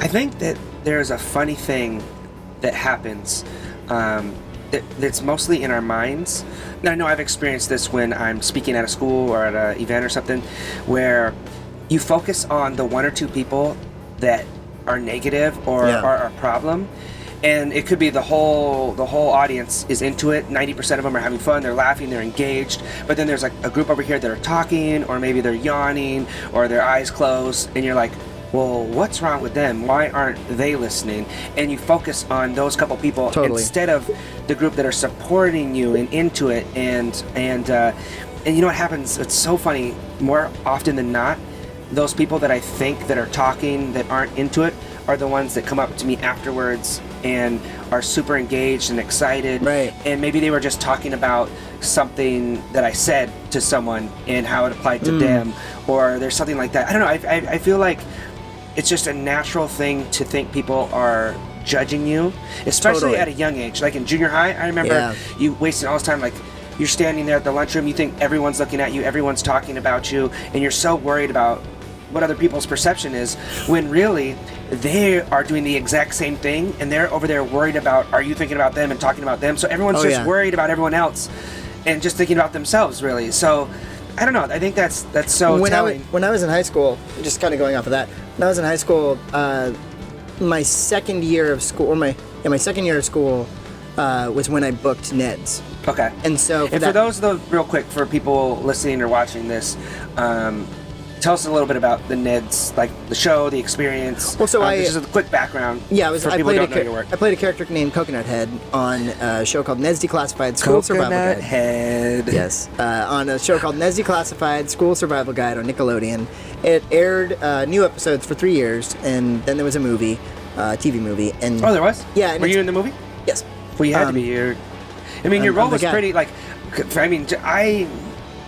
I think that there's a funny thing that happens that's mostly in our minds. Now, I know I've experienced this when I'm speaking at a school or at an event or something, where you focus on the one or two people that are negative or are a problem. And it could be the whole audience is into it. 90% of them are having fun. They're laughing. They're engaged. But then there's like a group over here that are talking, or maybe they're yawning, or their eyes closed, and you're like, well, what's wrong with them? Why aren't they listening? And you focus on those couple people instead of the group that are supporting you and into it. And you know what happens? It's so funny. More often than not, those people that I think that are talking that aren't into it are the ones that come up to me afterwards and are super engaged and excited. Right. And maybe they were just talking about something that I said to someone and how it applied to them, or there's something like that. I don't know. I feel like it's just a natural thing to think people are judging you, especially at a young age. Like in junior high, I remember you wasting all this time, like you're standing there at the lunchroom, you think everyone's looking at you, everyone's talking about you, and you're so worried about what other people's perception is, when really they are doing the exact same thing, and they're over there worried about, are you thinking about them and talking about them? So everyone's just worried about everyone else and just thinking about themselves, really. So I don't know. I think that's so telling. When I was in high school, just kind of going off of that, when I was in high school, my second year of school, my second year of school was when I booked Ned's. Okay. And so for those, though, real quick, for people listening or watching this, tell us a little bit about the Ned's, like the show, the experience. Well, so just a quick background. Yeah, for people who don't know your work. I played a character named Coconut Head on a show called Ned's Declassified School Survival Guide. Coconut Head. Yes, on a show called Ned's Declassified School Survival Guide on Nickelodeon. It aired new episodes for 3 years, and then there was a movie, TV movie. And there was? Yeah. Were you in the movie? Yes. Well, you had to be. Your role was pretty, like, I mean,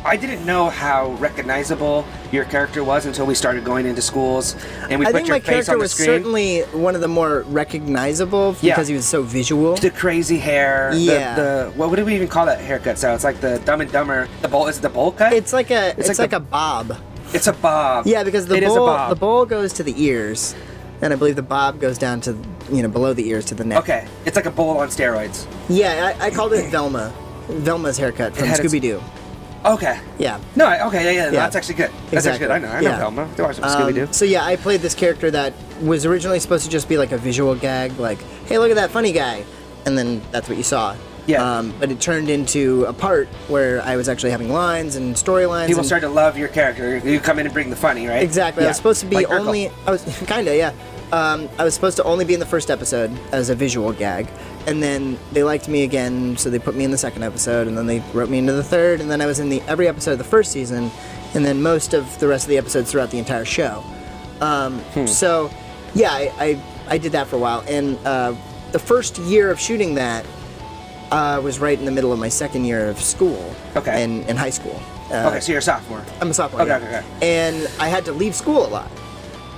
I didn't know how recognizable your character was until we started going into schools and we put your face on the screen. I think my character was certainly one of the more recognizable because he was so visual. The crazy hair. Yeah. What do we even call that haircut? So it's like the Dumb and Dumber. Is it the bowl cut? It's like a bob. It's a bob. Yeah, because the bowl goes to the ears, and I believe the bob goes down to below the ears to the neck. Okay, it's like a bowl on steroids. Yeah, I called it Velma. Velma's haircut from Scooby-Doo. Okay. Yeah. No, yeah. That's actually good. That's actually good. I know Velma. They watch some Scooby-Doo. So yeah, I played this character that was originally supposed to just be like a visual gag, like, hey, look at that funny guy. And then that's what you saw. Yeah. But it turned into a part where I was actually having lines and storylines. People start to love your character. You come in and bring the funny, right? Exactly. Yeah. I was supposed to be like only... I was kinda, yeah. I was supposed to only be in the first episode as a visual gag, and then they liked me again, so they put me in the second episode, and then they wrote me into the third, and then I was in every episode of the first season, and then most of the rest of the episodes throughout the entire show. So, yeah, I did that for a while, and the first year of shooting that was right in the middle of my second year of school. Okay. In high school. Okay, so you're a sophomore. I'm a sophomore. Okay. And I had to leave school a lot,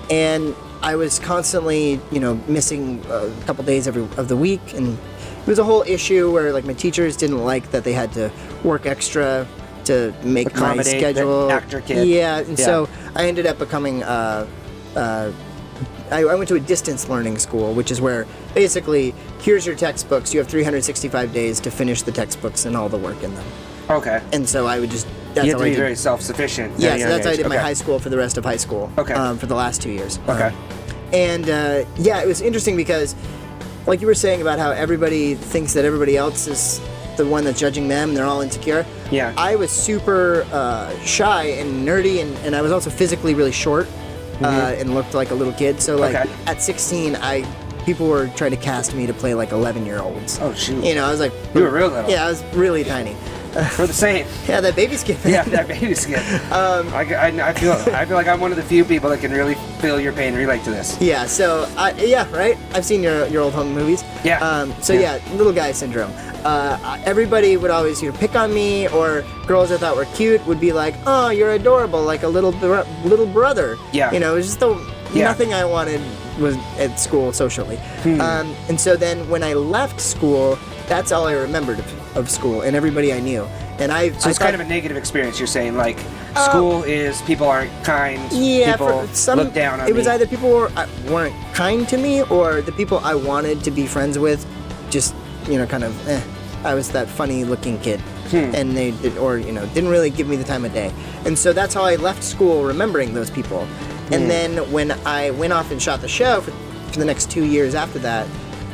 and I was constantly, missing a couple days of the week, and it was a whole issue where, like, my teachers didn't like that they had to work extra to make my schedule. The actor kid. Yeah, and so I ended up becoming. I went to a distance learning school, which is where basically here's your textbooks. You have 365 days to finish the textbooks and all the work in them. Okay. And so I would just. You have to be very self-sufficient. Yeah, so that's how I did my high school for the rest of high school. Okay. For the last 2 years. Okay. It was interesting because, like you were saying about how everybody thinks that everybody else is the one that's judging them, they're all insecure. Yeah. I was super shy and nerdy, and I was also physically really short and looked like a little kid. So, at 16, people were trying to cast me to play, like, 11-year-olds. Oh, shoot. I was like... You were real little. Yeah, I was really tiny. We're the same. Yeah, that baby skin. Yeah, that baby skin. I feel like I'm one of the few people that can really feel your pain and relate to this. Yeah. So right. I've seen your old home movies. Yeah. Little guy syndrome. Everybody would always pick on me, or girls I thought were cute would be like, "Oh, you're adorable, like a little brother." Yeah. It was just nothing I wanted was at school socially. And so then when I left school, that's all I remembered of school and everybody I knew. And I So it's thought, kind of a negative experience. You're saying like school is people aren't kind. yeah, people for some, look down on it was me. either people weren't kind to me, or the people I wanted to be friends with just, kind of, I was that funny looking kid. And they did, or, didn't really give me the time of day. And so that's how I left school, remembering those people. And then when I went off and shot the show for the next 2 years after that,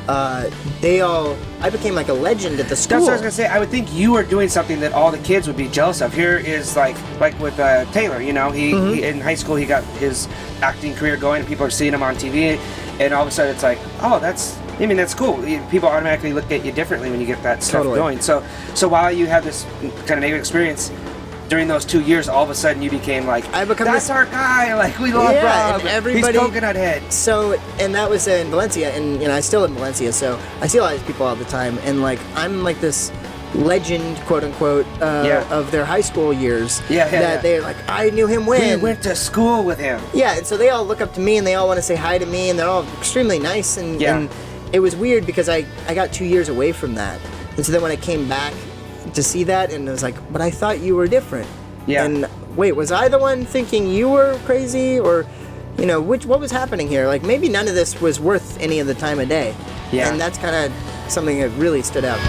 I became like a legend at the school. That's what I was gonna say. I would think you were doing something that all the kids would be jealous of. Here is like with Taylor. He in high school he got his acting career going, and people are seeing him on TV, and all of a sudden it's like, oh, that's cool. People automatically look at you differently when you get that stuff going. So while you had this kind of negative experience, during those 2 years, all of a sudden you became like, that's our guy. Like, we love Rob. And everybody, he's Coconut Head. So, and that was in Valencia, and I still live in Valencia, so I see a lot of these people all the time, and like I'm like this legend, quote unquote, of their high school years. They're like, I knew him when we went to school with him. Yeah, and so they all look up to me, and they all want to say hi to me, and they're all extremely nice, and it was weird because I got 2 years away from that, and so then when I came back to see that, and it was like, but I thought you were different. Yeah. And wait, was I the one thinking you were crazy, or, what was happening here? Like, maybe none of this was worth any of the time of day. Yeah. And that's kind of something that really stood out.